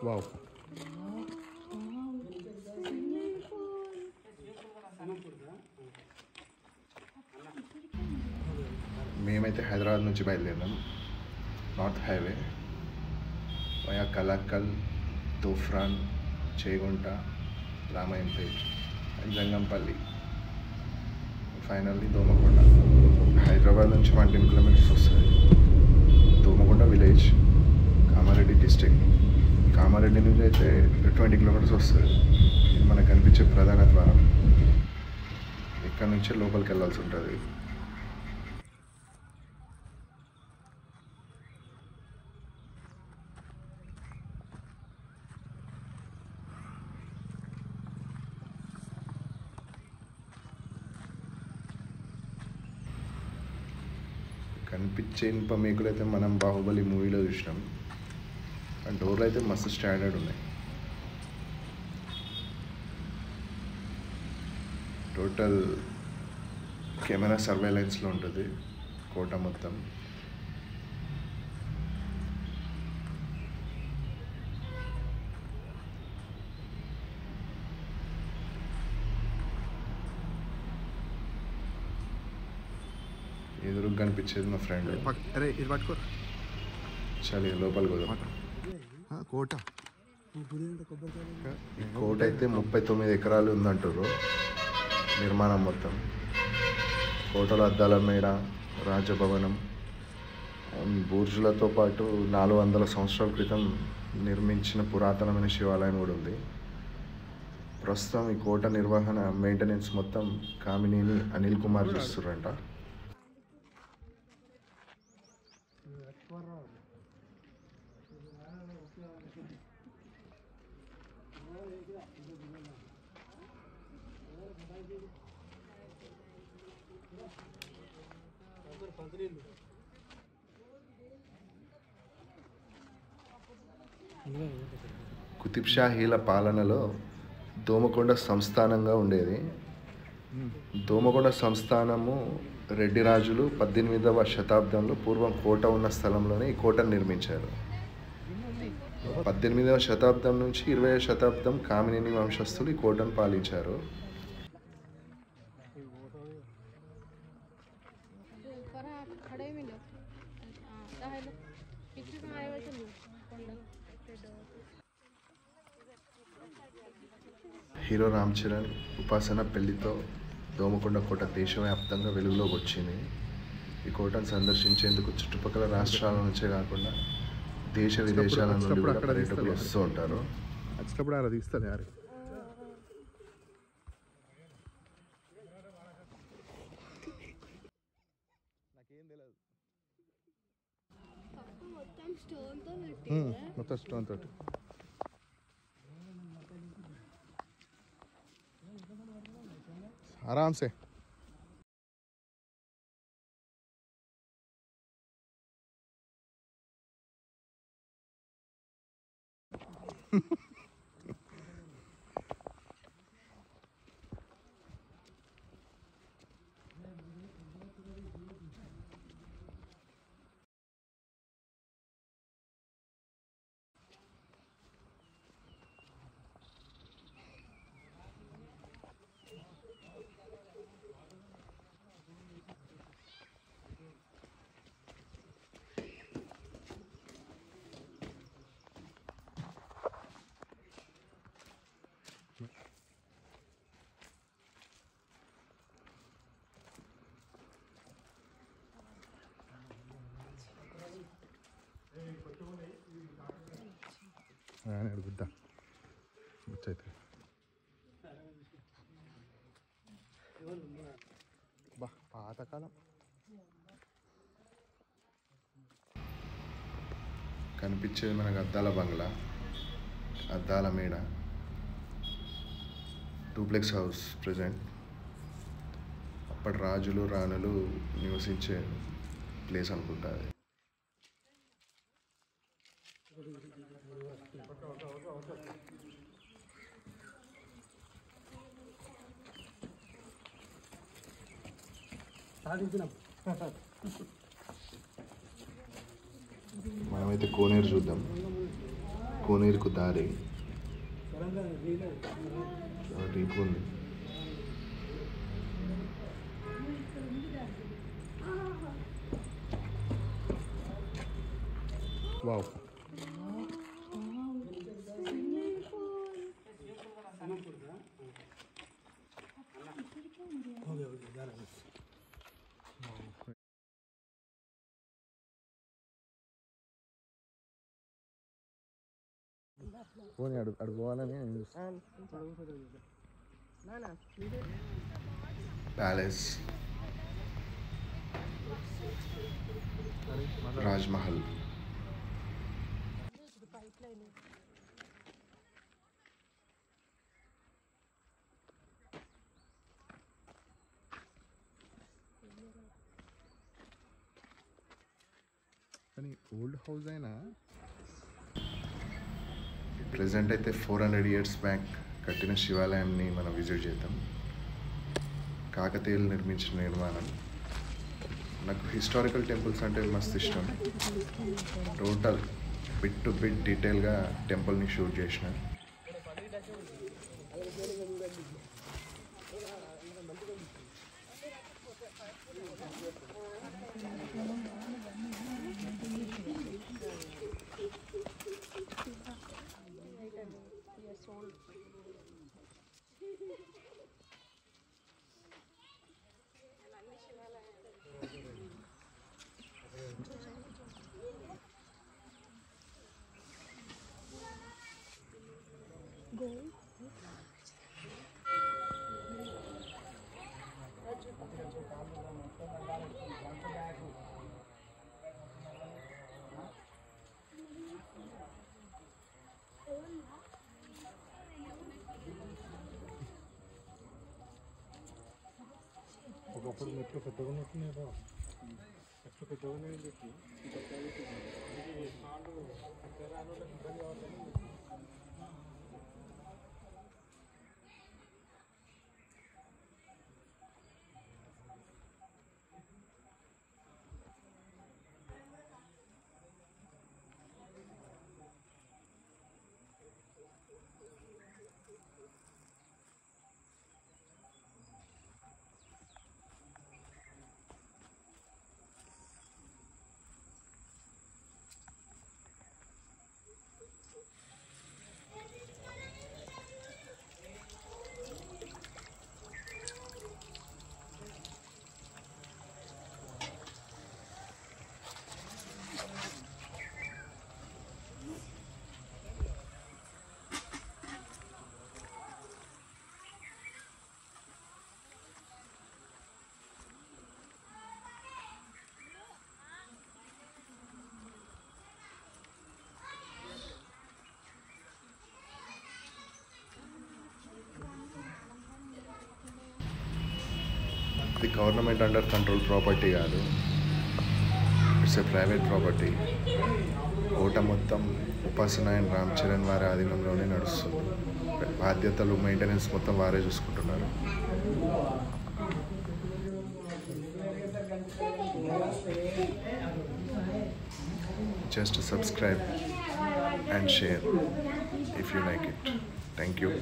Wow, మేమైతే హైదరాబాద్ నుంచి బయలుదేరినాం. North highway via Kalakkal, Toopran, Chegunta, Ramayampet and Jangampalli, finally Domakonda. Hyderabad నుంచి 110 కిలోమీటర్స్ వస్తుంది. Domakonda village, Kamareddy district. కామారెడ్డి నుంచి అయితే 20 కిలోమీటర్స్ వస్తుంది. ఇది మనకు కనిపించే ప్రధాన ద్వారం. ఇక్కడ నుంచే లోపలికి వెళ్ళాల్సి ఉంటుంది. కనిపించే ఇనుప మేకులు అయితే మనం బాహుబలి మూవీలో చూసినాం. ఆ డోర్లు అయితే మస్తు స్టాండర్డ్ ఉన్నాయి. టోటల్ కెమెరా సర్వేలెన్స్లో ఉంటుంది కోట మొత్తం. ఎదురుగా కనిపించేది మా ఫ్రెండ్. అరే ఇది పట్టుకో. చాలా లోపలికి పోదాం. కోట, ఈ కోట అయితే 39 ఎకరాలు ఉందంటారు నిర్మాణం మొత్తం. కోటలో అద్దాల మేడ, రాజభవనం, బూర్జులతో పాటు 400 సంవత్సరాల క్రితం నిర్మించిన పురాతనమైన శివాలయం కూడా ఉంది. ప్రస్తుతం ఈ కోట నిర్వహణ, మెయింటెనెన్స్ మొత్తం కామినేని అనిల్ కుమార్ చూస్తున్నారంట. కుతుబ్ షాహీల పాలనలో దోమకొండ సంస్థానంగా ఉండేది. దోమకొండ సంస్థానము రెడ్డి రాజులు 18వ శతాబ్దంలో పూర్వం కోట ఉన్న స్థలంలోనే ఈ కోటను నిర్మించారు. 18వ శతాబ్దం నుంచి 20వ శతాబ్దం కామినేని వంశస్థులు ఈ కోటను పాలించారు. హీరో రామ్ చరణ్ ఉపాసన పెళ్లితో దోమకొండ కోట దేశవ్యాప్తంగా వెలుగులోకి వచ్చింది. ఈ కోటను సందర్శించేందుకు చుట్టుపక్కల రాష్ట్రాల నుంచే కాకుండా దేశ విదేశాల నుండి కూడా పర్యాటకులు వస్తూ ఉంటారు. వచ్చేటప్పుడు అలా తీస్తుంది యారు. మొత్తం స్టోన్ తోటి. आराम से అడుగుద్దా వచ్చైతే బా పాతకాలం. కనిపించేది మనకు అద్దాల బంగ్లా, అద్దాల మేడ, డూప్లెక్స్ హౌస్. ప్రజెంట్ అప్పటి రాజులు రాణులు నివసించే ప్లేస్ అనుకుంటా అది. మనమైతే కోనేరు చూద్దాం. కోనేరుకు దారి చాలా డీప్ ఉంది. వావ్, పోనీ అడు పోవాలని నేను చూస్తాను. ప్యాలెస్, రాజ్ మహల్. కానీ ఓల్డ్ హౌస్ అయినా ప్రెజెంట్ అయితే 400 years బ్యాక్ కట్టిన శివాలయాన్ని మనం విజిట్ చేద్దాం. కాకతీయులు నిర్మించిన నిర్మాణం. నాకు హిస్టారికల్ టెంపుల్స్ అంటే మస్తు ఇష్టం. టోటల్ బిట్ టు బిట్ డీటెయిల్గా టెంపుల్ని షూట్ చేసిన. ఒకప్పుడు మెట్లు పెద్దగా ఉన్నట్టున్నాయి. మెట్లు పెద్దగా ఉన్నాయి. ఇది గవర్నమెంట్ అండర్ కంట్రోల్ ప్రాపర్టీ కాదు, ఇట్స్ ఏ ప్రైవేట్ ప్రాపర్టీ. కోట మొత్తం ఉపాసన అండ్ రామ్ చరణ్ వారి ఆధీనంలోనే నడుస్తుంది. బాధ్యతలు, మెయింటెనెన్స్ మొత్తం వారే చూసుకుంటున్నారు. Just subscribe and share if you like it. Thank you.